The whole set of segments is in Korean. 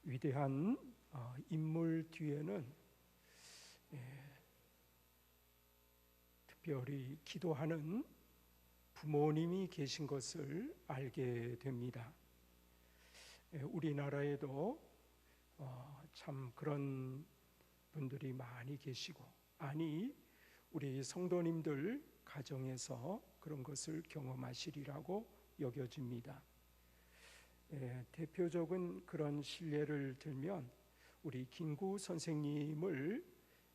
위대한 인물 뒤에는 특별히 기도하는 부모님이 계신 것을 알게 됩니다. 우리나라에도 참 그런 분들이 많이 계시고, 우리 성도님들 가정에서 그런 것을 경험하시리라고 여겨집니다. 대표적인 그런 실례를 들면 우리 김구 선생님을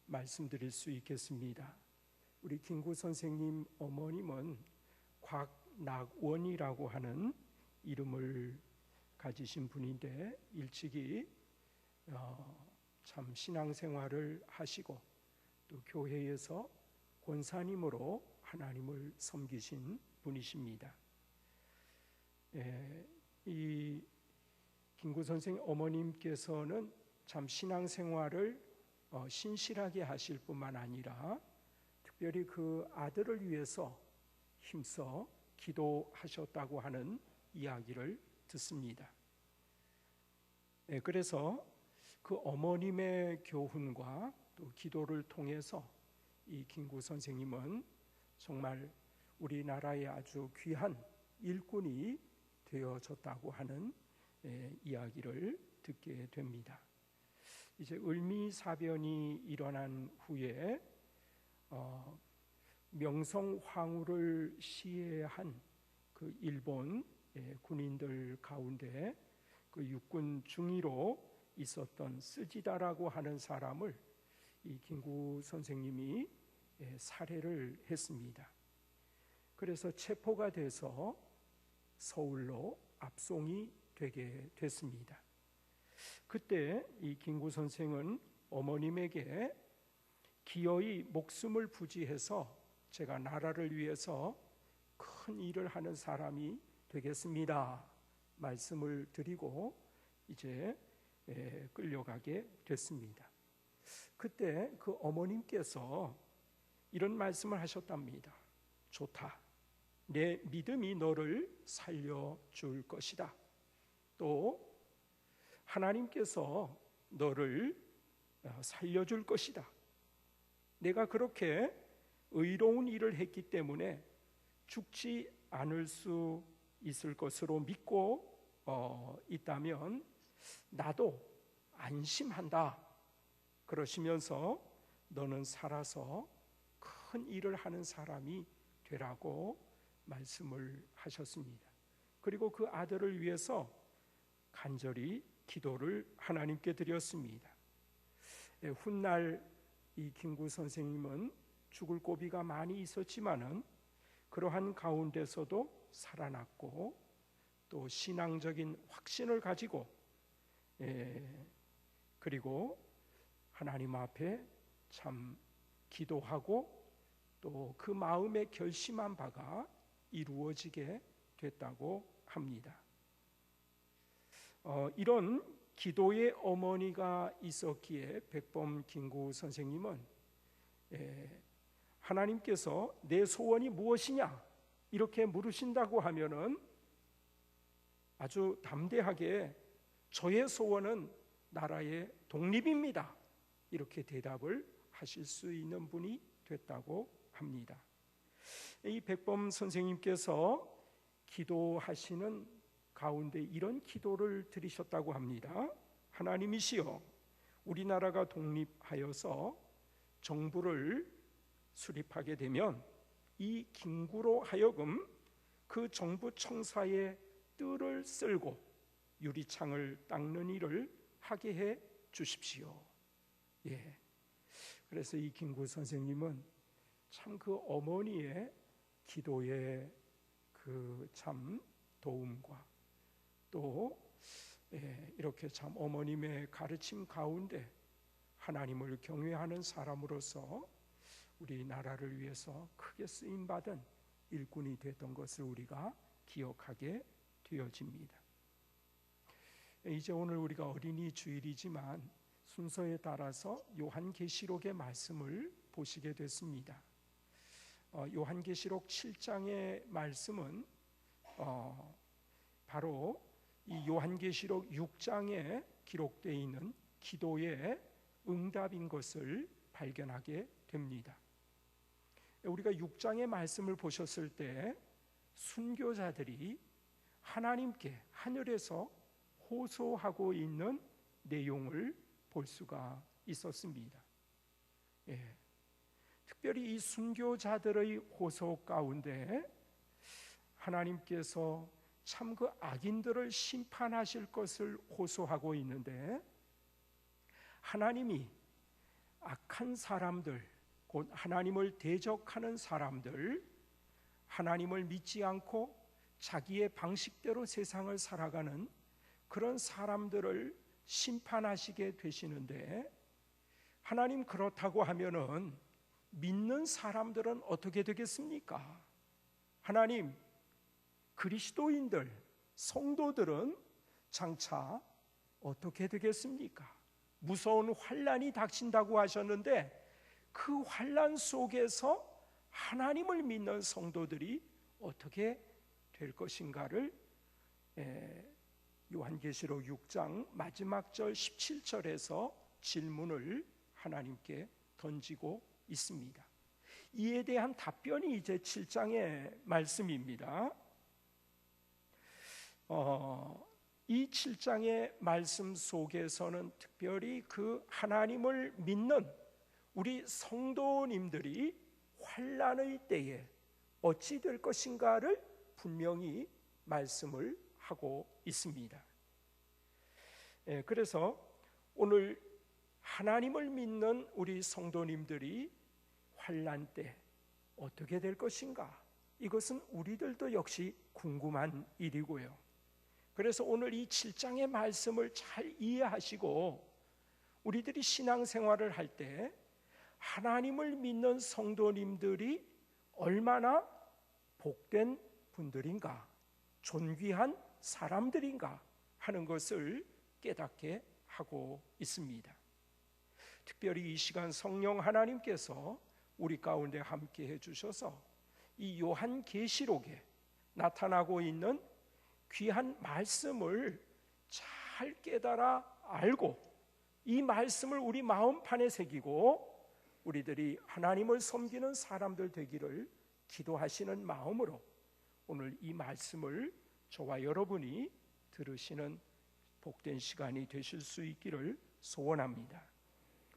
말씀드릴 수 있겠습니다. 우리 김구 선생님 어머님은 곽낙원이라고 하는 이름을 가지신 분인데, 일찍이 참 신앙생활을 하시고 또 교회에서 권사님으로 하나님을 섬기신 분이십니다. 이 김구 선생 어머님께서는 참 신앙생활을 신실하게 하실 뿐만 아니라 특별히 그 아들을 위해서 힘써 기도하셨다고 하는 이야기를 듣습니다. 그래서 그 어머님의 교훈과 또 기도를 통해서 이 김구 선생님은 정말 우리나라의 아주 귀한 일꾼이 되어졌다고 하는 이야기를 듣게 됩니다. 이제 을미사변이 일어난 후에 명성황후를 시해한 그 일본 군인들 가운데 그 육군 중위로 있었던 스지다라고 하는 사람을 이 김구 선생님이 살해를 했습니다. 그래서 체포가 돼서 서울로 압송이 되게 됐습니다. 그때 이 김구 선생은 어머님에게 기어이 목숨을 부지해서 제가 나라를 위해서 큰 일을 하는 사람이 되겠습니다 말씀을 드리고 이제 끌려가게 됐습니다. 그때 그 어머님께서 이런 말씀을 하셨답니다. 좋다, 내 믿음이 너를 살려줄 것이다. 또 하나님께서 너를 살려줄 것이다. 내가 그렇게 의로운 일을 했기 때문에 죽지 않을 수 있을 것으로 믿고 있다면 나도 안심한다. 그러시면서 너는 살아서 큰 일을 하는 사람이 되라고 말씀을 하셨습니다. 그리고 그 아들을 위해서 간절히 기도를 하나님께 드렸습니다. 훗날 이 김구 선생님은 죽을 고비가 많이 있었지만은 그러한 가운데서도 살아났고 또 신앙적인 확신을 가지고 그리고 하나님 앞에 참 기도하고 또 그 마음에 결심한 바가 이루어지게 됐다고 합니다. 이런 기도의 어머니가 있었기에 백범 김구 선생님은 하나님께서 내 소원이 무엇이냐 이렇게 물으신다고 하면은 아주 담대하게 저의 소원은 나라의 독립입니다 이렇게 대답을 하실 수 있는 분이 됐다고 합니다. 이 백범 선생님께서 기도하시는 가운데 이런 기도를 드리셨다고 합니다. 하나님이시여, 우리나라가 독립하여서 정부를 수립하게 되면 이 김구로 하여금 그 정부 청사의 뜰을 쓸고 유리창을 닦는 일을 하게 해 주십시오. 그래서 이 김구 선생님은 참 그 어머니의 기도의 그 참 도움과 또 이렇게 참 어머님의 가르침 가운데 하나님을 경외하는 사람으로서 우리나라를 위해서 크게 쓰임받은 일꾼이 됐던 것을 우리가 기억하게 되어집니다. 이제 오늘 우리가 어린이 주일이지만 순서에 따라서 요한계시록의 말씀을 보시게 됐습니다. 요한계시록 7장의 말씀은 바로 이 요한계시록 6장의 기록되어 있는 기도의 응답인 것을 발견하게 됩니다. 우리가 6장의 말씀을 보셨을 때 순교자들이 하나님께 하늘에서 호소하고 있는 내용을 볼 수가 있었습니다. 특별히 이 순교자들의 호소 가운데 하나님께서 참 그 악인들을 심판하실 것을 호소하고 있는데, 하나님이 악한 사람들, 곧 하나님을 대적하는 사람들, 하나님을 믿지 않고 자기의 방식대로 세상을 살아가는 그런 사람들을 심판하시게 되시는데, 하나님 그렇다고 하면은 믿는 사람들은 어떻게 되겠습니까? 하나님, 그리스도인들, 성도들은 장차 어떻게 되겠습니까? 무서운 환난이 닥친다고 하셨는데, 그 환난 속에서 하나님을 믿는 성도들이 어떻게 될 것인가를 요한계시록 6장 마지막 절 17절에서 질문을 하나님께 던지고 있습니다. 이에 대한 답변이 이제 7장의 말씀입니다. 이 7장의 말씀 속에서는 특별히 그 하나님을 믿는 우리 성도님들이 환난의 때에 어찌 될 것인가를 분명히 말씀을 하고 있습니다. 그래서 오늘 하나님을 믿는 우리 성도님들이 환난 때 어떻게 될 것인가, 이것은 우리들도 역시 궁금한 일이고요. 그래서 오늘 이 7장의 말씀을 잘 이해하시고 우리들이 신앙생활을 할 때 하나님을 믿는 성도님들이 얼마나 복된 분들인가, 존귀한 사람들인가 하는 것을 깨닫게 하고 있습니다. 특별히 이 시간 성령 하나님께서 우리 가운데 함께 해주셔서 이 요한계시록에 나타나고 있는 귀한 말씀을 잘 깨달아 알고 이 말씀을 우리 마음판에 새기고 우리들이 하나님을 섬기는 사람들 되기를 기도하시는 마음으로 오늘 이 말씀을 저와 여러분이 들으시는 복된 시간이 되실 수 있기를 소원합니다.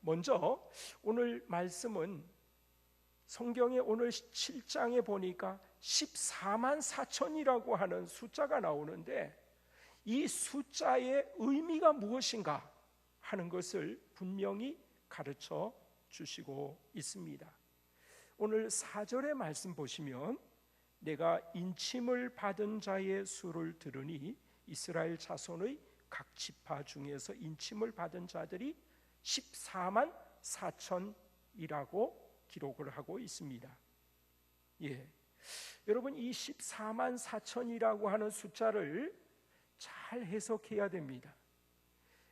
먼저 오늘 말씀은 성경에 오늘 7장에 보니까 14만 4천이라고 하는 숫자가 나오는데, 이 숫자의 의미가 무엇인가 하는 것을 분명히 가르쳐 주시고 있습니다. 오늘 4절의 말씀 보시면 내가 인침을 받은 자의 수를 들으니 이스라엘 자손의 각 지파 중에서 인침을 받은 자들이 14만 4천이라고 기록을 하고 있습니다. 여러분, 이 14만 4천이라고 하는 숫자를 잘 해석해야 됩니다.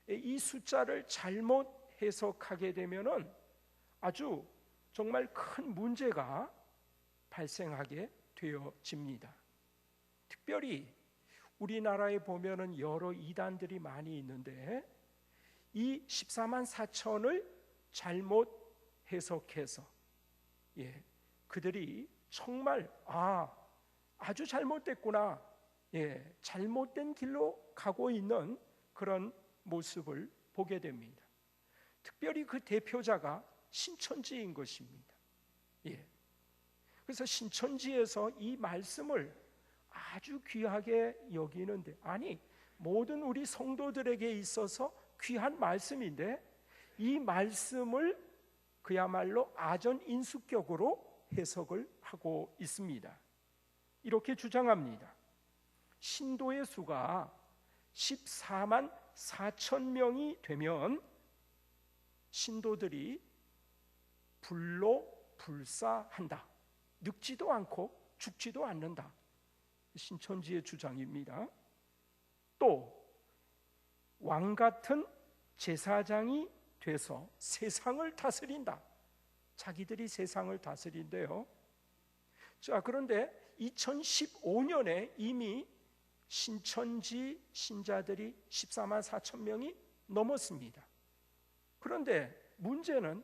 이 숫자를 잘못 해석하게 되면은 아주 정말 큰 문제가 발생하게 되어집니다. 특별히 우리나라에 보면은 여러 이단들이 많이 있는데 이 14만 4천을 잘못 해석해서 그들이 정말 아주 잘못됐구나, 잘못된 길로 가고 있는 그런 모습을 보게 됩니다. 특별히 그 대표자가 신천지인 것입니다. 그래서 신천지에서 이 말씀을 아주 귀하게 여기는데, 아니 모든 우리 성도들에게 있어서 귀한 말씀인데 이 말씀을 그야말로 아전인수격으로 해석을 하고 있습니다. 이렇게 주장합니다. 신도의 수가 14만 4천 명이 되면 신도들이 불로 불사한다, 늙지도 않고 죽지도 않는다. 신천지의 주장입니다. 또 왕같은 제사장이 돼서 세상을 다스린다. 자기들이 세상을 다스린대요. 자, 그런데 2015년에 이미 신천지 신자들이 14만 4천 명이 넘었습니다. 그런데 문제는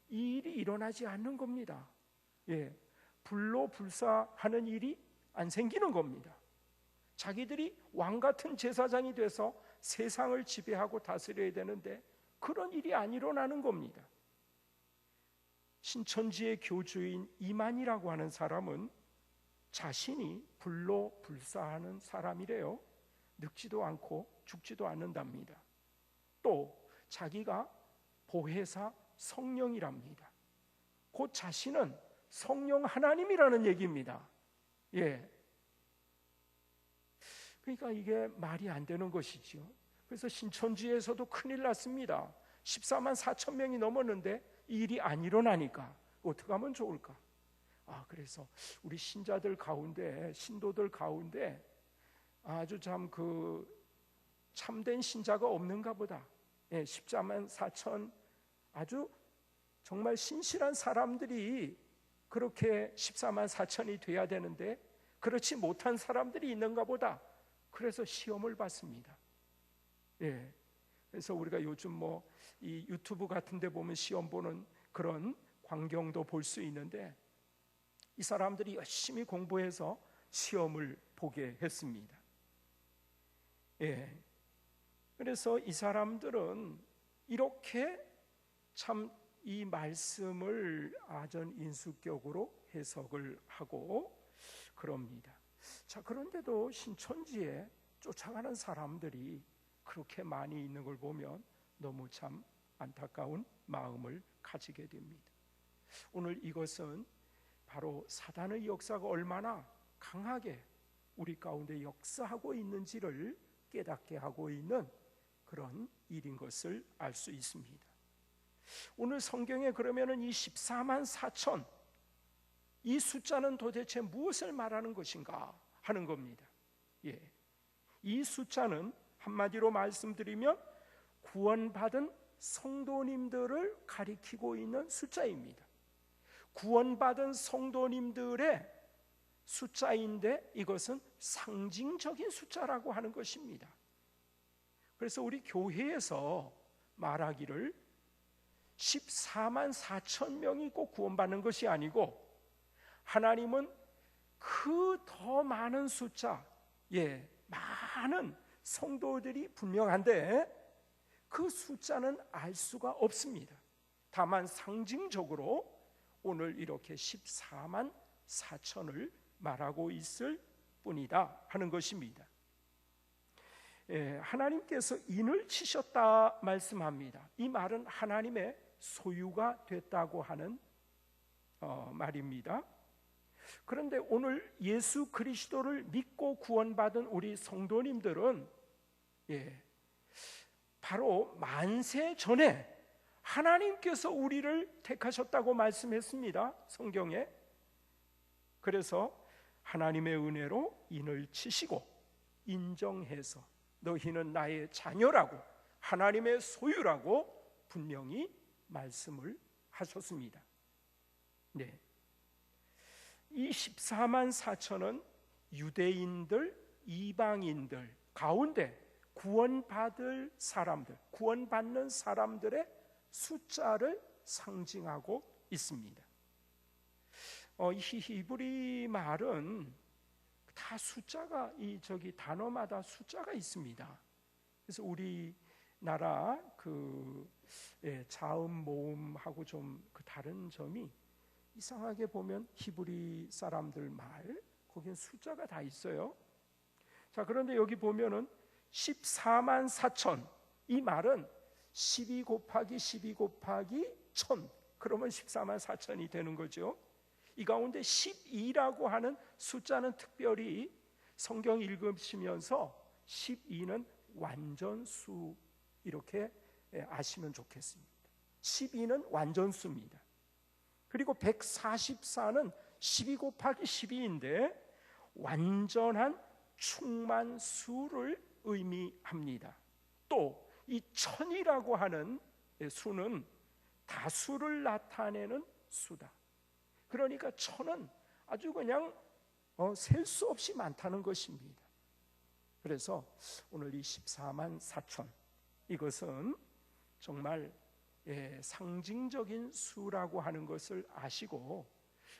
이 일이 일어나지 않는 겁니다. 불로불사하는 일이 안 생기는 겁니다. 자기들이 왕 같은 제사장이 돼서 세상을 지배하고 다스려야 되는데 그런 일이 안 일어나는 겁니다. 신천지의 교주인 이만희라고 하는 사람은 자신이 불로불사하는 사람이래요. 늙지도 않고 죽지도 않는답니다. 또 자기가 보혜사 성령이랍니다. 곧 자신은 성령 하나님이라는 얘기입니다. 그러니까 이게 말이 안 되는 것이죠. 그래서 신천지에서도 큰일 났습니다. 14만 4천 명이 넘었는데 이 일이 안 일어나니까 어떻게 하면 좋을까? 그래서 우리 신자들 가운데, 신도들 가운데 아주 참 참된 신자가 없는가 보다. 14만 4천 아주 정말 신실한 사람들이 그렇게 14만 4천이 돼야 되는데 그렇지 못한 사람들이 있는가 보다. 그래서 시험을 받습니다. 그래서 우리가 요즘 이 유튜브 같은 데 보면 시험 보는 그런 광경도 볼 수 있는데 이 사람들이 열심히 공부해서 시험을 보게 했습니다. 그래서 이 사람들은 이렇게 참 이 말씀을 아전인수격으로 해석을 하고 그럽니다. 자, 그런데도 신천지에 쫓아가는 사람들이 그렇게 많이 있는 걸 보면 너무 참 안타까운 마음을 가지게 됩니다. 오늘 이것은 바로 사단의 역사가 얼마나 강하게 우리 가운데 역사하고 있는지를 깨닫게 하고 있는 그런 일인 것을 알 수 있습니다. 오늘 성경에 그러면은 이 14만 4천 이 숫자는 도대체 무엇을 말하는 것인가 하는 겁니다. 이 숫자는 한마디로 말씀드리면 구원받은 성도님들을 가리키고 있는 숫자입니다. 구원받은 성도님들의 숫자인데 이것은 상징적인 숫자라고 하는 것입니다. 그래서 우리 교회에서 말하기를 14만 4천 명이 꼭 구원받는 것이 아니고 하나님은 그 더 많은 숫자, 많은 성도들이 분명한데 그 숫자는 알 수가 없습니다. 다만 상징적으로 오늘 이렇게 14만 4천을 말하고 있을 뿐이다 하는 것입니다. 하나님께서 인을 치셨다 말씀합니다. 이 말은 하나님의 소유가 됐다고 하는 말입니다. 그런데 오늘 예수 그리스도를 믿고 구원받은 우리 성도님들은 바로 만세 전에 하나님께서 우리를 택하셨다고 말씀했습니다. 성경에. 그래서 하나님의 은혜로 인을 치시고 인정해서 너희는 나의 자녀라고 하나님의 소유라고 분명히 말씀을 하셨습니다. 이 14만 4천은 유대인들, 이방인들 가운데 구원받을 사람들, 구원받는 사람들의 숫자를 상징하고 있습니다. 이 히브리 말은 다 숫자가 단어마다 숫자가 있습니다. 그래서 우리나라 자음 모음하고 좀 다른 점이 이상하게 보면 히브리 사람들 말 거기엔 숫자가 다 있어요. 자, 그런데 여기 보면은 14만 4천 이 말은 12 곱하기 12 곱하기 1000 그러면 14만 4천이 되는 거죠. 이 가운데 12라고 하는 숫자는 특별히 성경 읽으시면서 12는 완전수 이렇게 아시면 좋겠습니다. 12는 완전수입니다. 그리고 144는 12 곱하기 12인데 완전한 충만수를 의미합니다. 또 이 1000이라고 하는 수는 다수를 나타내는 수다. 그러니까 1000은 아주 그냥 셀 수 없이 많다는 것입니다. 그래서 오늘 이 14만 4천 이것은 정말 상징적인 수라고 하는 것을 아시고,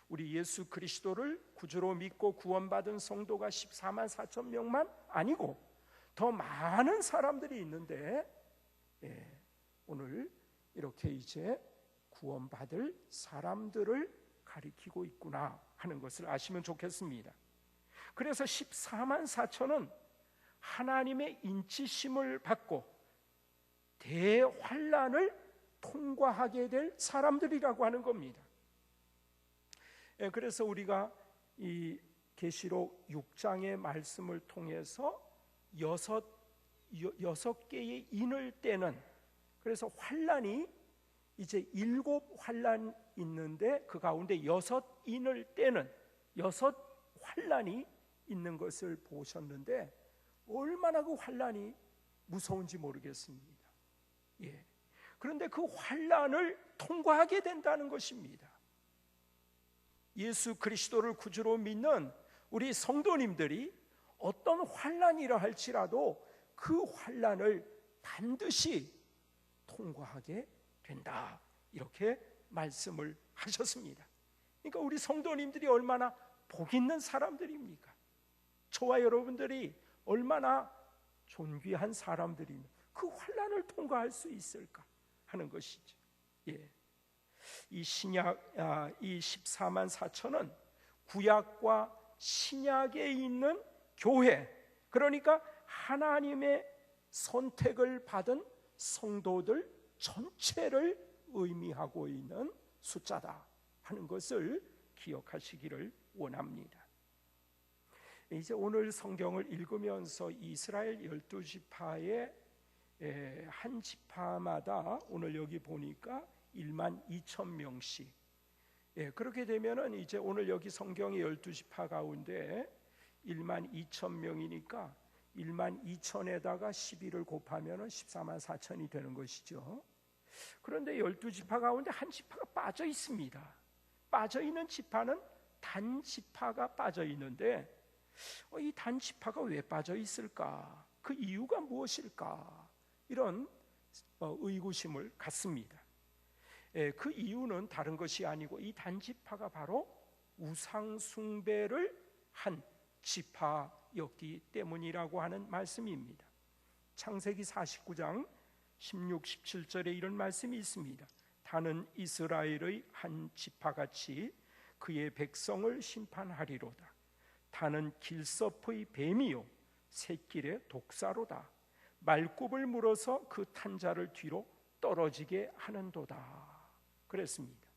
우리 예수 그리스도를 구주로 믿고 구원받은 성도가 14만 4천 명만 아니고 더 많은 사람들이 있는데, 오늘 이렇게 이제 구원받을 사람들을 가리키고 있구나 하는 것을 아시면 좋겠습니다. 그래서 14만 4천은 하나님의 인치심을 받고 대환란을 통과하게 될 사람들이라고 하는 겁니다. 그래서 우리가 이 계시록 6장의 말씀을 통해서 여섯 개의 인을 떼는, 그래서 환란이 이제 7 환란 있는데 그 가운데 6 인을 떼는 6 환란이 있는 것을 보셨는데, 얼마나 그 환란이 무서운지 모르겠습니다. 그런데 그 환란을 통과하게 된다는 것입니다. 예수 그리스도를 구주로 믿는 우리 성도님들이 어떤 환란이라 할지라도 그 환란을 반드시 통과하게 된다, 이렇게 말씀을 하셨습니다. 그러니까 우리 성도님들이 얼마나 복 있는 사람들입니까? 저와 여러분들이 얼마나 존귀한 사람들이며 그 환란을 통과할 수 있을까 하는 것이죠. 이 신약, 이 14만 4천은 구약과 신약에 있는 교회, 그러니까 하나님의 선택을 받은 성도들 전체를 의미하고 있는 숫자다 하는 것을 기억하시기를 원합니다. 이제 오늘 성경을 읽으면서 이스라엘 12지파의 한 지파마다 오늘 여기 보니까 1만 2천 명씩, 그렇게 되면은 이제 오늘 여기 성경의 12지파 가운데 1만 2천 명이니까 1만 2천에다가 12를 곱하면은 14만 4천이 되는 것이죠. 그런데 12지파 가운데 한 지파가 빠져 있습니다. 빠져 있는 지파는 단 지파가 빠져 있는데, 이 단 지파가 왜 빠져 있을까? 그 이유가 무엇일까? 이런 의구심을 갖습니다. 그 이유는 다른 것이 아니고 이 단 지파가 바로 우상 숭배를 한 지파였기 때문이라고 하는 말씀입니다. 창세기 49장 16, 17절에 이런 말씀이 있습니다. 다는 이스라엘의 한 지파같이 그의 백성을 심판하리로다. 다는 길섭의 뱀이요 샛길의 독사로다. 말굽을 물어서 그 탄자를 뒤로 떨어지게 하는도다. 그랬습니다.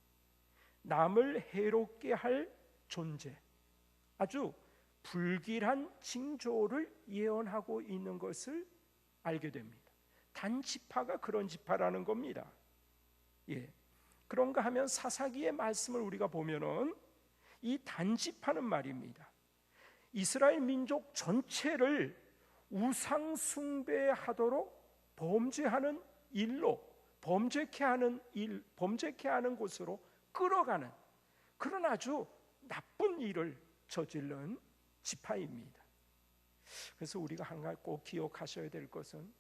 남을 해롭게 할 존재, 아주 불길한 징조를 예언하고 있는 것을 알게 됩니다. 단 지파가 그런 지파라는 겁니다. 그런가 하면 사사기의 말씀을 우리가 보면은 이 단 지파는 말입니다, 이스라엘 민족 전체를 우상 숭배하도록 범죄하는 일로, 범죄케 하는 곳으로 끌어가는 그런 아주 나쁜 일을 저지른 지파입니다. 그래서 우리가 한 가지 꼭 기억하셔야 될 것은,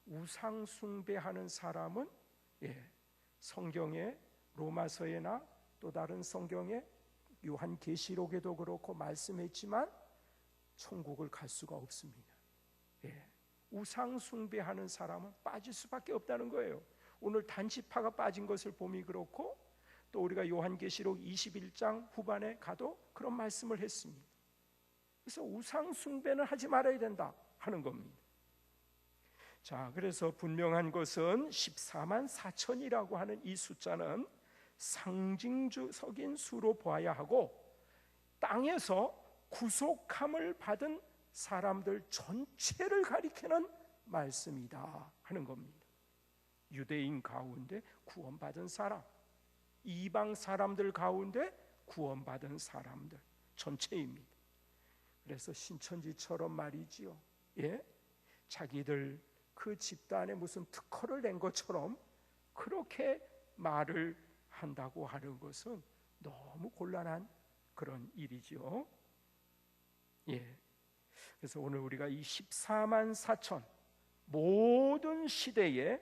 우상 숭배하는 사람은 성경의 로마서에나 또 다른 성경의 요한계시록에도 그렇고 말씀했지만 천국을 갈 수가 없습니다. 우상 숭배하는 사람은 빠질 수밖에 없다는 거예요. 오늘 단지파가 빠진 것을 보미 그렇고, 또 우리가 요한계시록 21장 후반에 가도 그런 말씀을 했습니다. 그래서 우상 숭배는 하지 말아야 된다 하는 겁니다. 자, 그래서 분명한 것은 14만 4천이라고 하는 이 숫자는 상징적인 수로 보아야 하고, 땅에서 구속함을 받은 사람들 전체를 가리키는 말씀이다 하는 겁니다. 유대인 가운데 구원받은 사람, 이방 사람들 가운데 구원받은 사람들 전체입니다. 그래서 신천지처럼 말이지요, 자기들 그 집단에 무슨 특허를 낸 것처럼 그렇게 말을 한다고 하는 것은 너무 곤란한 그런 일이지요. 그래서 오늘 우리가 이 14만 4천 모든 시대에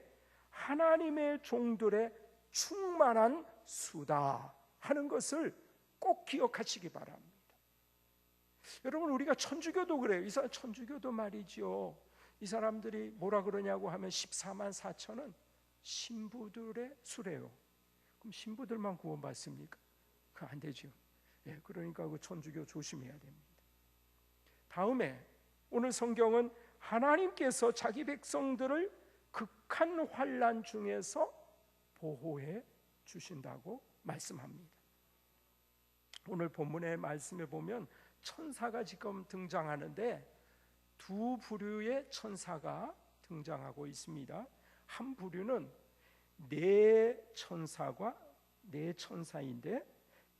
하나님의 종들의 충만한 수다 하는 것을 꼭 기억하시기 바랍니다. 여러분, 우리가 천주교도 그래요. 이 사람 천주교도 말이죠, 이 사람들이 뭐라 그러냐고 하면 14만 4천은 신부들의 수래요. 그럼 신부들만 구원받습니까? 그거 안 되죠. 예, 그러니까 그 천주교 조심해야 됩니다. 다음에 오늘 성경은 하나님께서 자기 백성들을 극한 환난 중에서 보호해 주신다고 말씀합니다. 오늘 본문의 말씀에 보면 천사가 지금 등장하는데 두 부류의 천사가 등장하고 있습니다. 한 부류는 네 천사인데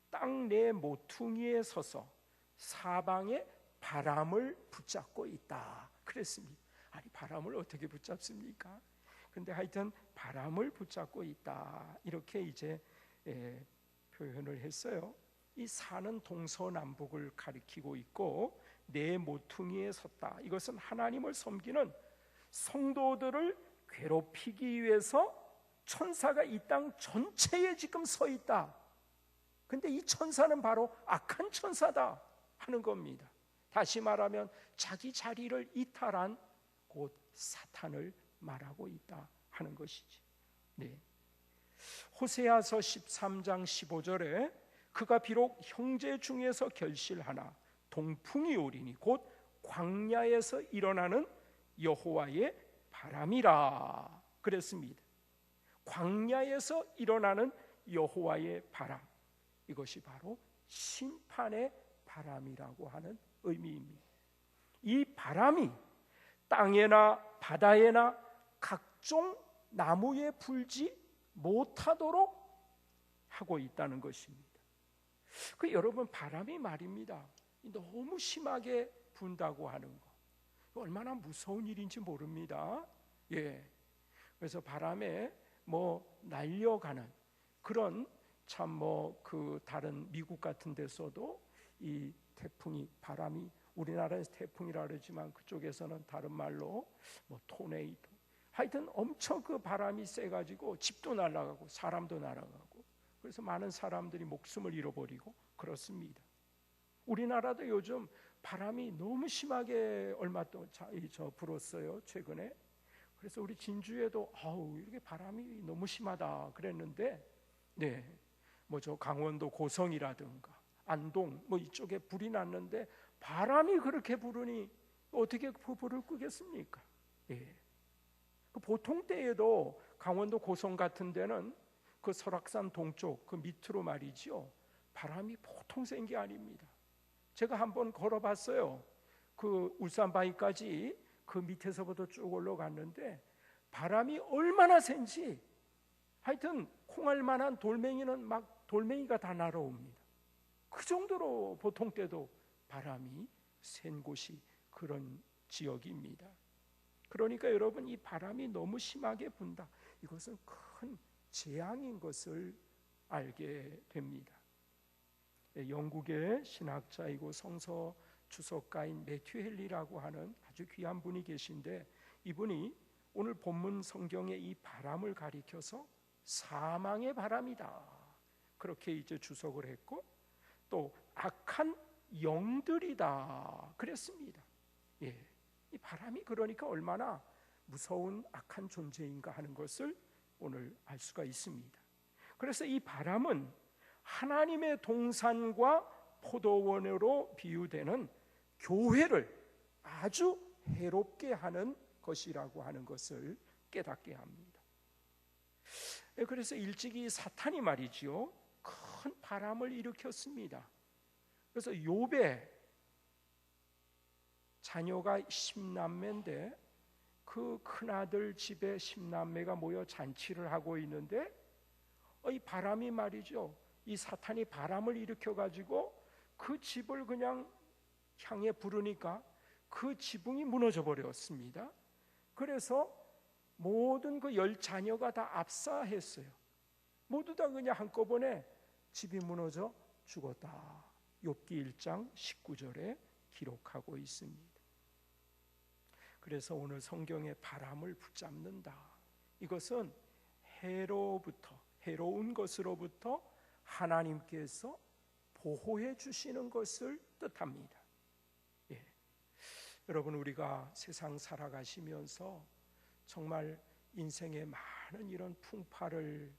땅 네 모퉁이에 서서 사방에 바람을 붙잡고 있다 그랬습니다. 아니, 바람을 어떻게 붙잡습니까? 근데 하여튼 바람을 붙잡고 있다, 이렇게 이제 표현을 했어요. 이 산은 동서남북을 가리키고 있고 네 모퉁이에 섰다, 이것은 하나님을 섬기는 성도들을 괴롭히기 위해서 천사가 이 땅 전체에 지금 서 있다. 근데 이 천사는 바로 악한 천사다 하는 겁니다. 다시 말하면 자기 자리를 이탈한 곧 사탄을 말하고 있다 하는 것이지. 네. 호세아서 13장 15절에 그가 비록 형제 중에서 결실하나 동풍이 오리니 곧 광야에서 일어나는 여호와의 바람이라 그랬습니다. 광야에서 일어나는 여호와의 바람, 이것이 바로 심판의 바람이라고 하는 의미입니다. 이 바람이 땅에나 바다에나 각종 나무에 불지 못하도록 하고 있다는 것입니다. 여러분, 바람이 말입니다, 너무 심하게 분다고 하는 거, 얼마나 무서운 일인지 모릅니다. 예. 그래서 바람에 날려가는 그런 참 그 다른 미국 같은 데서도 이 태풍이, 바람이, 우리나라에서 태풍이라 그러지만 그쪽에서는 다른 말로 토네이도, 하여튼 엄청 그 바람이 세가지고 집도 날아가고 사람도 날아가고, 그래서 많은 사람들이 목숨을 잃어버리고 그렇습니다. 우리나라도 요즘 바람이 너무 심하게 얼마 동안 불었어요, 최근에. 그래서 우리 진주에도 이렇게 바람이 너무 심하다 그랬는데, 네, 저 강원도 고성이라든가 안동 이쪽에 불이 났는데 바람이 그렇게 부르니 어떻게 그 불을 끄겠습니까? 예. 보통 때에도 강원도 고성 같은 데는 그 설악산 동쪽 그 밑으로 말이죠, 바람이 보통 센 게 아닙니다. 제가 한번 걸어봤어요. 그 울산 바위까지 그 밑에서부터 쭉 올라갔는데 바람이 얼마나 센지, 하여튼 콩알만한 돌멩이는 막 돌멩이가 다 날아옵니다. 그 정도로 보통 때도 바람이 센 곳이 그런 지역입니다. 그러니까 여러분, 이 바람이 너무 심하게 분다, 이것은 큰 재앙인 것을 알게 됩니다. 영국의 신학자이고 성서 주석가인 매튜 헨리라고 하는 아주 귀한 분이 계신데, 이분이 오늘 본문 성경에 이 바람을 가리켜서 사망의 바람이다 그렇게 이제 주석을 했고, 또 악한 영들이다 그랬습니다. 예, 이 바람이 그러니까 얼마나 무서운 악한 존재인가 하는 것을 오늘 알 수가 있습니다. 그래서 이 바람은 하나님의 동산과 포도원으로 비유되는 교회를 아주 해롭게 하는 것이라고 하는 것을 깨닫게 합니다. 그래서 일찍이 사탄이 말이지요, 큰 바람을 일으켰습니다. 그래서 욥의 자녀가 10남매인데 그 큰아들 집에 10남매가 모여 잔치를 하고 있는데 이 바람이 말이죠, 이 사탄이 바람을 일으켜가지고 그 집을 그냥 향해 부르니까 그 지붕이 무너져 버렸습니다. 그래서 모든 그 10자녀가 다 압사했어요. 모두 다 그냥 한꺼번에 집이 무너져 죽었다, 욥기 1장 19절에 기록하고 있습니다. 그래서 오늘 성경의 바람을 붙잡는다. 이것은 해로운 것으로부터 하나님께서 보호해 주시는 것을 뜻합니다. 예. 여러분, 우리가 세상 살아가시면서 정말 인생에 많은 이런 풍파를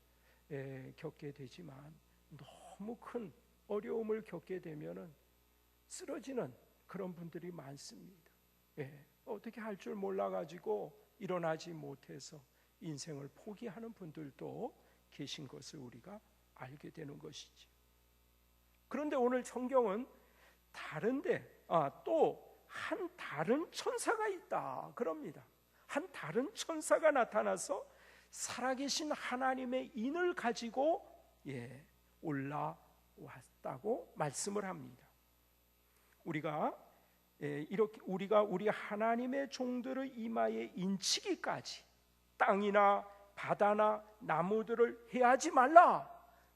겪게 되지만 너무 큰 어려움을 겪게 되면은 쓰러지는 그런 분들이 많습니다. 예. 어떻게 할 줄 몰라가지고 일어나지 못해서 인생을 포기하는 분들도 계신 것을 우리가 알게 되는 것이지. 그런데 오늘 성경은 또 한 다른 천사가 있다 그럽니다. 한 다른 천사가 나타나서 살아계신 하나님의 인을 가지고 올라왔다고 말씀을 합니다. 우리가 우리 하나님의 종들의 이마에 인치기까지 땅이나 바다나 나무들을 해하지 말라,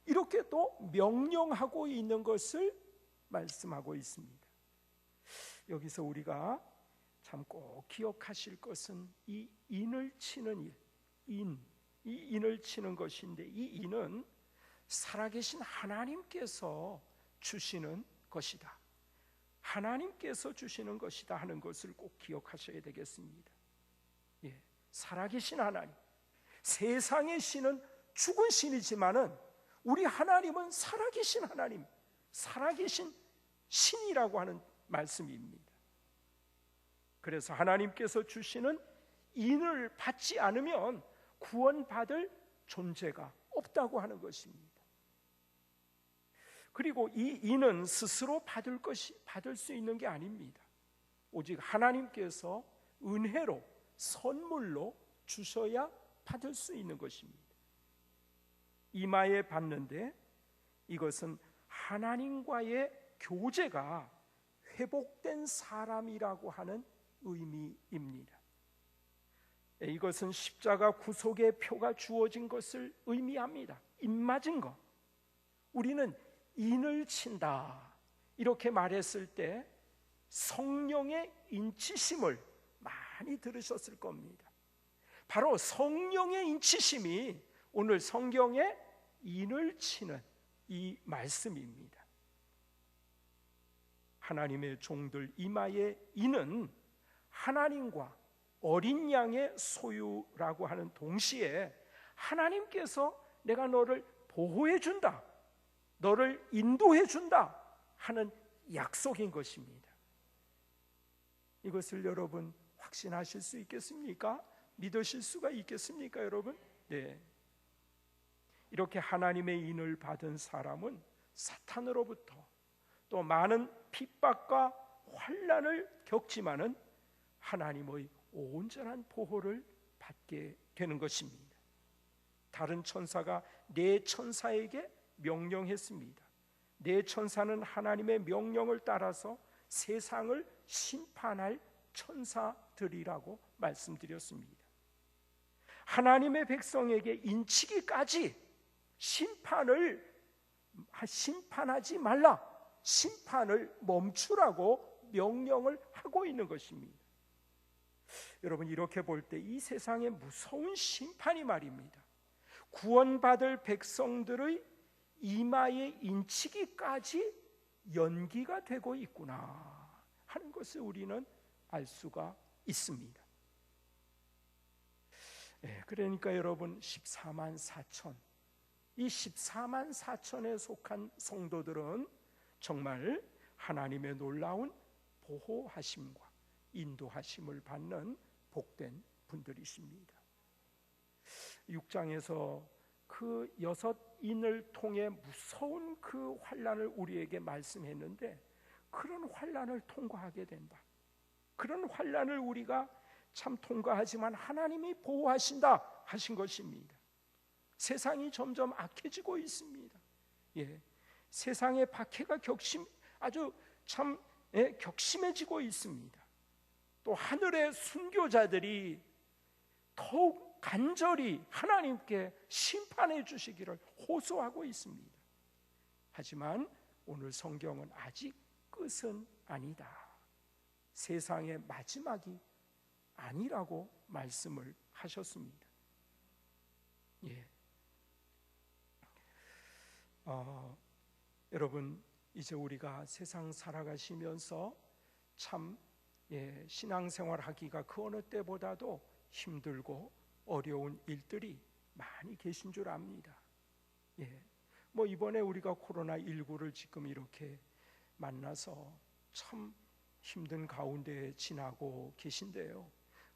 이렇게 또 명령하고 있는 것을 말씀하고 있습니다. 여기서 우리가 참 꼭 기억하실 것은 이 인을 치는 일, 이 인을 치는 것인데, 이 인은 살아계신 하나님께서 주시는 것이다, 하나님께서 주시는 것이다 하는 것을 꼭 기억하셔야 되겠습니다. 살아계신 하나님, 세상의 신은 죽은 신이지만은 우리 하나님은 살아계신 하나님, 살아계신 신이라고 하는 말씀입니다. 그래서 하나님께서 주시는 인을 받지 않으면 구원받을 존재가 없다고 하는 것입니다. 그리고 이 인은 스스로 받을 수 있는 게 아닙니다. 오직 하나님께서 은혜로, 선물로 주셔야 받을 수 있는 것입니다. 이마에 받는데 이것은 하나님과의 교제가 회복된 사람이라고 하는 의미입니다. 이것은 십자가 구속의 표가 주어진 것을 의미합니다. 입맞은 것. 우리는 인을 친다 이렇게 말했을 때 성령의 인치심을 많이 들으셨을 겁니다. 바로 성령의 인치심이 오늘 성경에 인을 치는 이 말씀입니다. 하나님의 종들 이마의 인은 하나님과 어린 양의 소유라고 하는 동시에 하나님께서 내가 너를 보호해 준다, 너를 인도해 준다 하는 약속인 것입니다. 이것을 여러분 확신하실 수 있겠습니까? 믿으실 수가 있겠습니까, 여러분? 네. 이렇게 하나님의 인을 받은 사람은 사탄으로부터 또 많은 핍박과 환난을 겪지만은 하나님의 온전한 보호를 받게 되는 것입니다. 다른 천사가 네 천사에게 명령했습니다. 네 천사는 하나님의 명령을 따라서 세상을 심판할 천사들이라고 말씀드렸습니다. 하나님의 백성에게 인치기까지 심판하지 말라, 심판을 멈추라고 명령을 하고 있는 것입니다. 여러분, 이렇게 볼 때 이 세상의 무서운 심판이 말입니다, 구원받을 백성들의 이마에 인치기까지 연기가 되고 있구나 하는 것을 우리는 알 수가 있습니다. 그러니까 여러분, 14만 4천, 이 14만 4천에 속한 성도들은 정말 하나님의 놀라운 보호하심과 인도하심을 받는 복된 분들이십니다. 6장에서 그 6인을 통해 무서운 그 환난을 우리에게 말씀했는데, 그런 환난을 통과하게 된다, 그런 환난을 우리가 참 통과하지만 하나님이 보호하신다 하신 것입니다. 세상이 점점 악해지고 있습니다. 세상의 박해가 아주 참 격심해지고 있습니다. 또 하늘의 순교자들이 더욱 간절히 하나님께 심판해 주시기를 호소하고 있습니다. 하지만 오늘 성경은 아직 끝은 아니다, 세상의 마지막이 아니라고 말씀을 하셨습니다. 예. 여러분, 이제 우리가 세상 살아가시면서 참 신앙생활 하기가 그 어느 때보다도 힘들고 어려운 일들이 많이 계신 줄 압니다. 뭐 이번에 우리가 코로나19를 지금 이렇게 만나서 참 힘든 가운데 지나고 계신데요.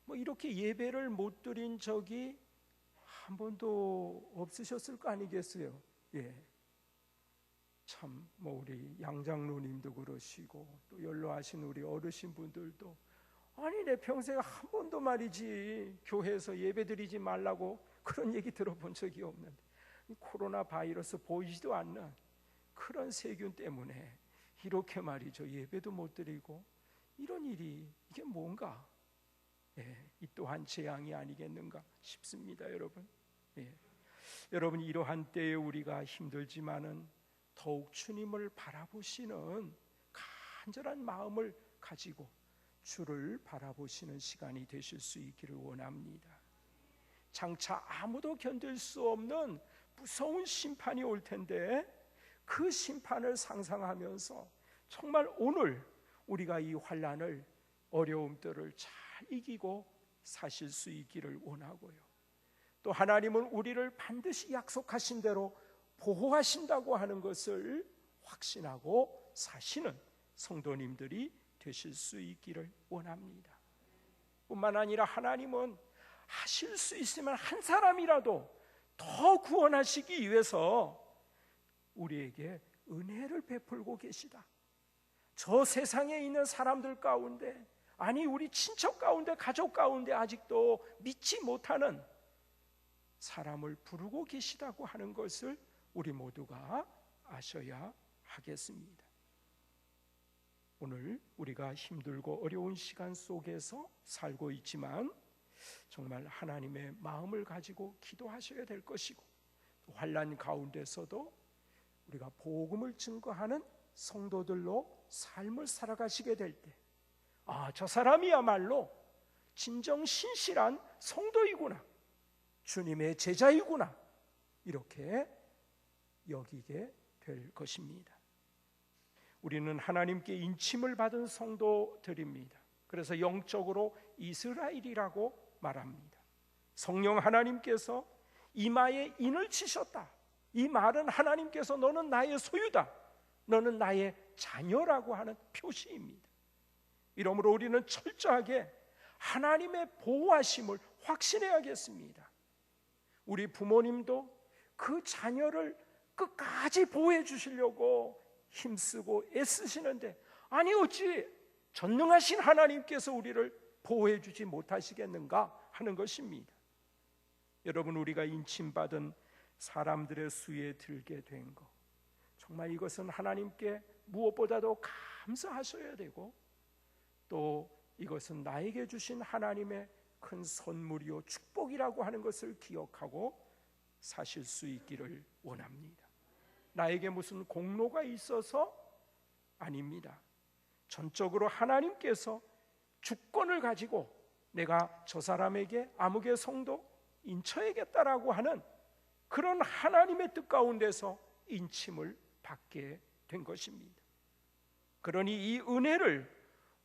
뭐 이렇게 예배를 못 드린 적이 한 번도 없으셨을 거 아니겠어요? 참 뭐 우리 양장로님도 그러시고 또 연로하신 우리 어르신 분들도 아니 내 평생에 한 번도 말이지 교회에서 예배드리지 말라고 그런 얘기 들어본 적이 없는데 코로나 바이러스 보이지도 않는 그런 세균 때문에 이렇게 말이죠 예배도 못 드리고 이런 일이 이게 뭔가 이 또한 재앙이 아니겠는가 싶습니다. 여러분, 여러분 이러한 때에 우리가 힘들지만은 더욱 주님을 바라보시는 간절한 마음을 가지고 주를 바라보시는 시간이 되실 수 있기를 원합니다. 장차 아무도 견딜 수 없는 무서운 심판이 올 텐데 그 심판을 상상하면서 정말 오늘 우리가 이 환난을 어려움들을 잘 이기고 사실 수 있기를 원하고요. 또 하나님은 우리를 반드시 약속하신 대로 보호하신다고 하는 것을 확신하고 사시는 성도님들이 되실 수 있기를 원합니다. 뿐만 아니라 하나님은 하실 수 있으면 한 사람이라도 더 구원하시기 위해서 우리에게 은혜를 베풀고 계시다. 저 세상에 있는 사람들 가운데 아니 우리 친척 가운데 가족 가운데 아직도 믿지 못하는 사람을 부르고 계시다고 하는 것을 우리 모두가 아셔야 하겠습니다. 오늘 우리가 힘들고 어려운 시간 속에서 살고 있지만 정말 하나님의 마음을 가지고 기도하셔야 될 것이고 환난 가운데서도 우리가 복음을 증거하는 성도들로 삶을 살아가시게 될 때 저 사람이야말로 진정 신실한 성도이구나, 주님의 제자이구나 이렇게 여기게 될 것입니다. 우리는 하나님께 인침을 받은 성도들입니다. 그래서 영적으로 이스라엘이라고 말합니다. 성령 하나님께서 이마에 인을 치셨다. 이 말은 하나님께서 너는 나의 소유다, 너는 나의 자녀라고 하는 표시입니다. 이러므로 우리는 철저하게 하나님의 보호하심을 확신해야겠습니다. 우리 부모님도 그 자녀를 끝까지 보호해 주시려고 힘쓰고 애쓰시는데 아니 어찌 전능하신 하나님께서 우리를 보호해 주지 못하시겠는가 하는 것입니다. 여러분, 우리가 인침받은 사람들의 수에 들게 된 것, 정말 이것은 하나님께 무엇보다도 감사하셔야 되고 또 이것은 나에게 주신 하나님의 큰 선물이요 축복이라고 하는 것을 기억하고 사실 수 있기를 원합니다. 나에게 무슨 공로가 있어서 아닙니다. 전적으로 하나님께서 주권을 가지고 내가 저 사람에게 아무개 성도 인쳐야겠다라고 하는 그런 하나님의 뜻 가운데서 인침을 받게 된 것입니다. 그러니 이 은혜를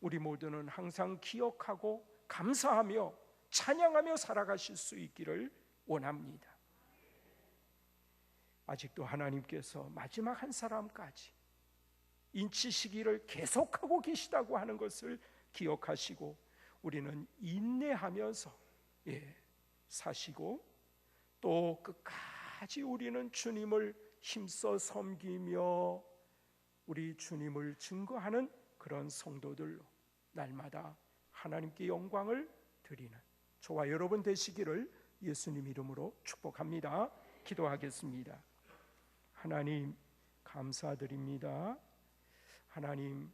우리 모두는 항상 기억하고 감사하며 찬양하며 살아가실 수 있기를 원합니다. 아직도 하나님께서 마지막 한 사람까지 인치시기를 계속하고 계시다고 하는 것을 기억하시고 우리는 인내하면서 사시고 또 끝까지 우리는 주님을 힘써 섬기며 우리 주님을 증거하는 그런 성도들로 날마다 하나님께 영광을 드리는 저와 여러분 되시기를 예수님 이름으로 축복합니다. 기도하겠습니다. 하나님 감사드립니다. 하나님